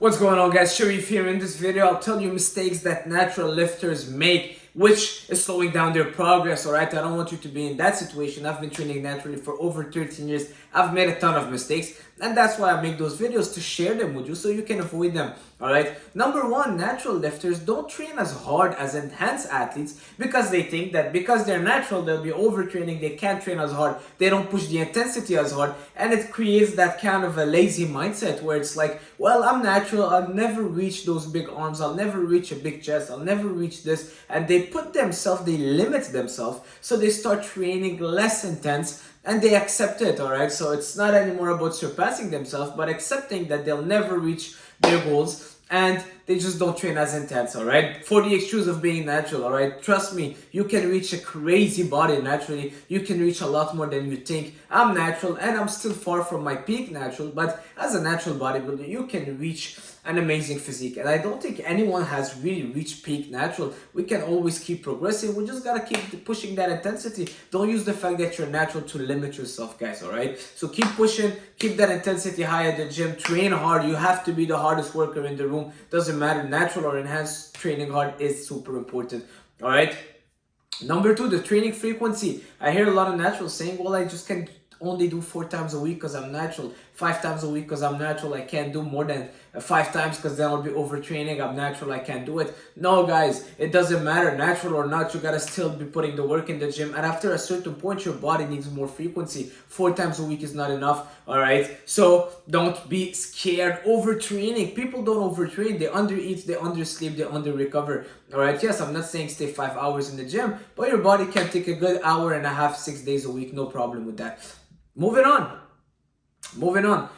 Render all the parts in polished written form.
What's going on, guys? Sharif here. In this video, I'll tell you mistakes that natural lifters make, which is slowing down their progress. Alright, I don't want you to be in that situation. I've been training naturally for over 13 years. I've made a ton of mistakes, and that's why I make those videos, to share them with you so you can avoid them. Alright, number one, natural lifters don't train as hard as enhanced athletes because they think that because they're natural, they'll be overtraining, they can't train as hard, they don't push the intensity as hard, and it creates that kind of a lazy mindset where it's like, well, I'm natural, I'll never reach those big arms, I'll never reach a big chest, I'll never reach this, and they limit themselves, so they start training less intense, and they accept it. Alright, so it's not anymore about surpassing themselves, but accepting that they'll never reach their goals, and they just don't train as intense. Alright, for the excuse of being natural. Alright, trust me, you can reach a crazy body naturally. You can reach a lot more than you think. I'm natural and I'm still far from my peak natural, but as a natural bodybuilder, you can reach an amazing physique, and I don't think anyone has really reached peak natural. We can always keep progressing. We just gotta keep pushing that intensity. Don't use the fact that you're natural to limit yourself, guys. Alright, so keep pushing, keep that intensity high at the gym, train hard. You have to be the hardest worker in the room. Doesn't matter, natural or enhanced, training hard is super important. Alright, number two, the training frequency. I hear a lot of naturals saying, well, I just can only do 4 times a week because I'm natural, 5 times a week because I'm natural, I can't do more than 5 times because then I'll be overtraining, I'm natural, I can't do it. No, guys, it doesn't matter, natural or not, you gotta still be putting the work in the gym, and after a certain point, your body needs more frequency. 4 times a week is not enough. Alright, so don't be scared. Overtraining, people don't overtrain, they undereat, they undersleep, they under-recover. Alright, yes, I'm not saying stay 5 hours in the gym, but your body can take a good hour and a half, 6 days a week, no problem with that. Moving on.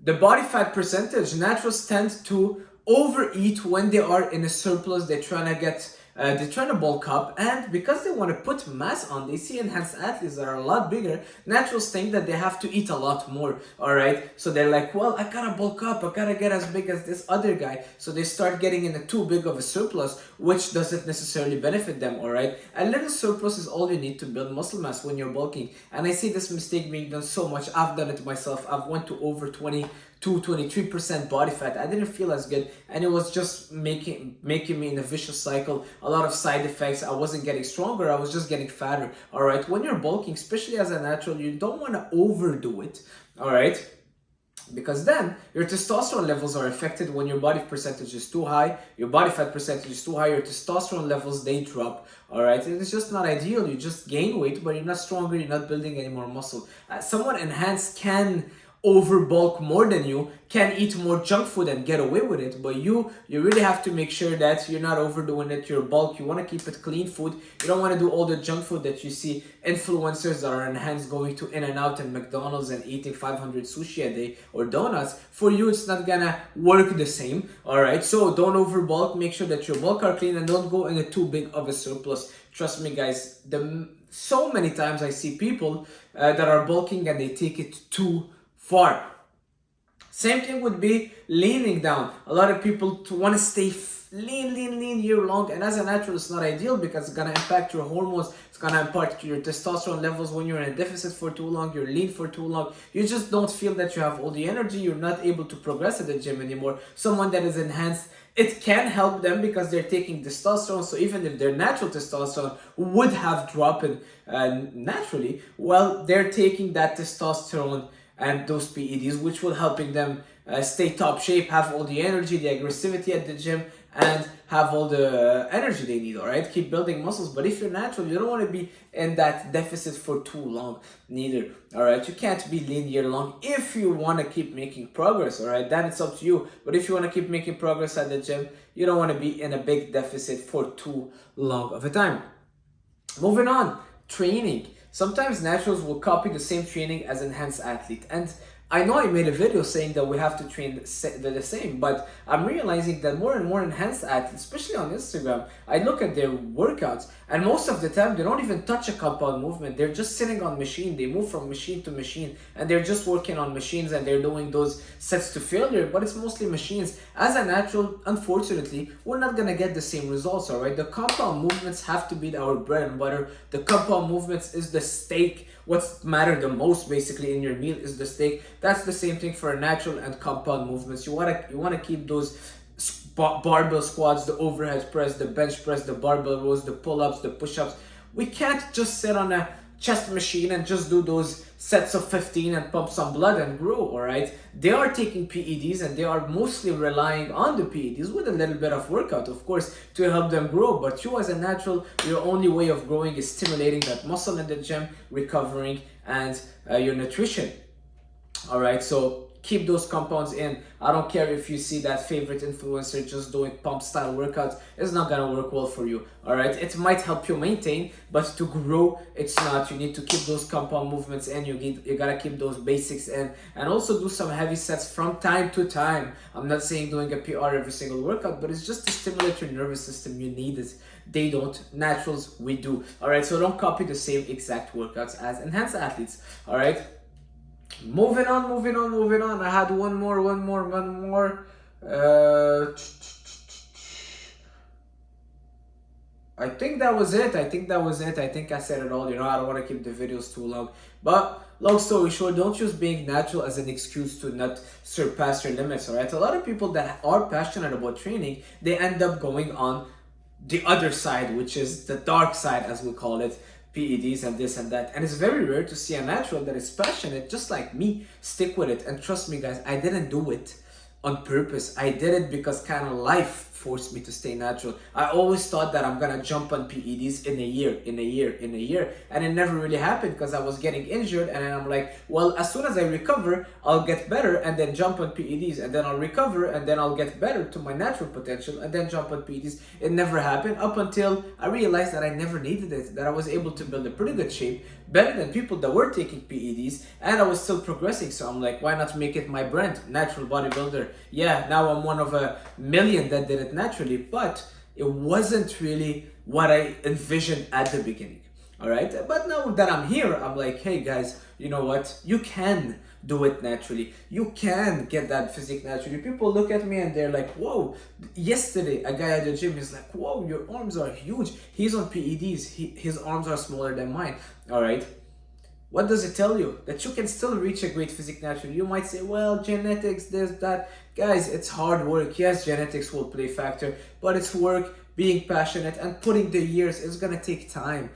The body fat percentage. Naturals tend to overeat when they are in a surplus. They're trying to bulk up, and because they want to put mass on, they see enhanced athletes that are a lot bigger. Naturals think that they have to eat a lot more. Alright, so they're like, well, I gotta bulk up, I gotta get as big as this other guy, so they start getting in a too big of a surplus, which doesn't necessarily benefit them. Alright, a little surplus is all you need to build muscle mass when you're bulking, and I see this mistake being done so much. I've done it myself. I've went to over 23% body fat. I didn't feel as good, and it was just making me in a vicious cycle. A lot of side effects. I wasn't getting stronger, I was just getting fatter. Alright, when you're bulking, especially as a natural, you don't want to overdo it. Alright, because then your testosterone levels are affected. When your body percentage is too high, your body fat percentage is too high, your testosterone levels, they drop. Alright, and it's just not ideal. You just gain weight, but you're not stronger, you're not building any more muscle. Someone enhanced can overbulk more than you, can eat more junk food and get away with it, but you really have to make sure that you're not overdoing it. Your bulk, you want to keep it clean food. You don't want to do all the junk food that you see influencers that are enhanced going to In-N-Out and McDonald's and eating 500 sushi a day or donuts. For you, it's not gonna work the same. Alright, so don't overbulk. Make sure that your bulk are clean and don't go in a too big of a surplus. Trust me, guys, so many times I see people that are bulking and they take it too far. Same thing would be leaning down. A lot of people want to stay lean year long, and as a natural, it's not ideal because it's gonna impact your hormones. It's gonna impact your testosterone levels. When you're in a deficit for too long, you're lean for too long, you just don't feel that you have all the energy. You're not able to progress at the gym anymore. Someone that is enhanced, it can help them because they're taking testosterone. So even if their natural testosterone would have dropped naturally, well, they're taking that testosterone and those PEDs, which will helping them stay top shape, have all the energy, the aggressivity at the gym, and have all the energy they need. Alright, keep building muscles. But if you're natural, you don't want to be in that deficit for too long neither. Alright, you can't be lean year long if you want to keep making progress. Alright, then it's up to you. But if you want to keep making progress at the gym, you don't want to be in a big deficit for too long of a time. Moving on, training. Sometimes naturals will copy the same training as enhanced athlete, and I know I made a video saying that we have to train the same, but I'm realizing that more and more enhanced athletes, especially on Instagram, I look at their workouts, and most of the time they don't even touch a compound movement. They're just sitting on machine. They move from machine to machine, and they're just working on machines, and they're doing those sets to failure, but it's mostly machines. As a natural, unfortunately, we're not gonna get the same results. Alright, the compound movements have to be our bread and butter. The compound movements is the steak. What's matter the most basically in your meal is the steak. That's the same thing for natural and compound movements. You wanna keep those barbell squats, the overhead press, the bench press, the barbell rows, the pull-ups, the push-ups. We can't just sit on a chest machine and just do those sets of 15 and pump some blood and grow, all right? They are taking PEDs and they are mostly relying on the PEDs with a little bit of workout, of course, to help them grow. But you as a natural, your only way of growing is stimulating that muscle in the gym, recovering, and your nutrition. All right, so keep those compounds in. I don't care if you see that favorite influencer just doing pump style workouts. It's not gonna work well for you. All right, it might help you maintain, but to grow, it's not. You need to keep those compound movements in. You gotta keep those basics in, and also do some heavy sets from time to time. I'm not saying doing a PR every single workout, but it's just to stimulate your nervous system. You need it. They don't. Naturals, we do. All right, so don't copy the same exact workouts as enhanced athletes. All right. Moving on. I had one more. I think that was it. I think I said it all. I don't want to keep the videos too long. But long story short, don't use being natural as an excuse to not surpass your limits, all right? A lot of people that are passionate about training, they end up going on the other side, which is the dark side, as we call it. PEDs and this and that, and it's very rare to see a natural that is passionate just like me stick with it. And trust me guys, I didn't do it on purpose. I did it because kind of life forced me to stay natural. I always thought that I'm gonna jump on PEDs in a year, and it never really happened because I was getting injured. And then I'm like, well, as soon as I recover, I'll get better and then jump on PEDs, and then I'll recover and then I'll get better to my natural potential and then jump on PEDs. It never happened up until I realized that I never needed it, that I was able to build a pretty good shape, better than people that were taking PEDs, and I was still progressing. So I'm like, why not make it my brand, natural bodybuilder? Yeah, now I'm one of a million that did it naturally, but it wasn't really what I envisioned at the beginning. All right, but now that I'm here, I'm like, hey guys, you know what? You can do it naturally. You can get that physique naturally. People look at me and they're like, whoa. Yesterday, a guy at the gym is like, whoa, your arms are huge. He's on PEDs. His arms are smaller than mine. All right. What does it tell you? That you can still reach a great physique naturally. You might say, well, genetics, this, that. Guys, it's hard work. Yes, genetics will play a factor, but it's work, being passionate, and putting the years. It's gonna take time,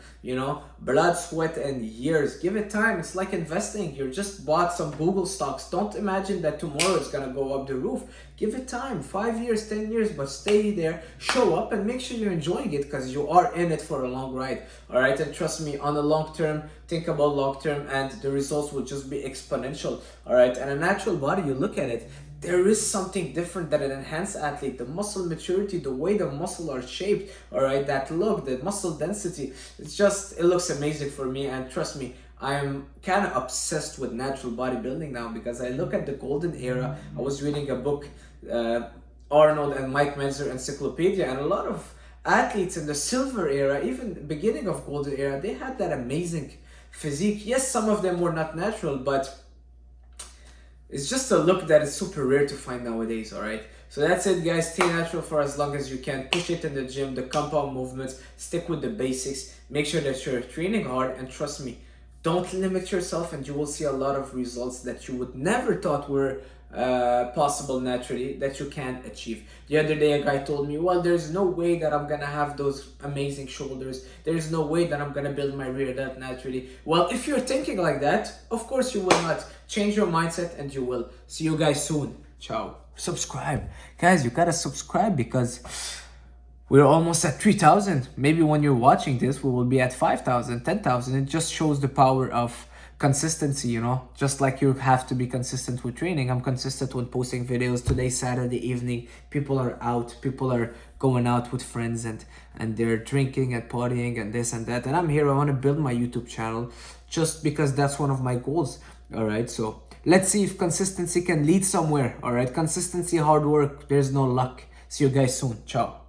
blood, sweat, and years. Give it time. It's like investing. You just bought some Google stocks. Don't imagine that tomorrow it's gonna go up the roof. Give it time, 5 years, 10 years, but stay there, show up, and make sure you're enjoying it because you are in it for a long ride. All right, and trust me, on the long term, think about long term, and the results will just be exponential. All right, and a natural body, you look at it, there is something different than an enhanced athlete. The muscle maturity, the way the muscle are shaped, all right, that look, the muscle density, it looks amazing for me. And trust me, I am kind of obsessed with natural bodybuilding now because I look at the golden era. I was reading a book, Arnold and Mike Menzer Encyclopedia, and a lot of athletes in the silver era, even beginning of golden era, they had that amazing physique. Yes, some of them were not natural, but it's just a look that is super rare to find nowadays, all right? So that's it, guys. Stay natural for as long as you can. Push it in the gym, the compound movements. Stick with the basics. Make sure that you're training hard. And trust me, don't limit yourself, and you will see a lot of results that you would never thought were possible naturally, that you can achieve. The other day, a guy told me, well, there's no way that I'm gonna have those amazing shoulders. There's no way that I'm gonna build my rear delt naturally. Well, if you're thinking like that, of course you will not. Change your mindset and you will. See you guys soon. Ciao. Subscribe. Guys, you gotta subscribe because we're almost at 3,000. Maybe when you're watching this, we will be at 5,000, 10,000. It just shows the power of consistency, just like you have to be consistent with training. I'm consistent with posting videos. Today, Saturday evening, people are out, people are going out with friends and they're drinking and partying and this and that. And I'm here, I want to build my YouTube channel just because that's one of my goals. All right, so let's see if consistency can lead somewhere. All right, consistency, hard work, there's no luck. See you guys soon. Ciao.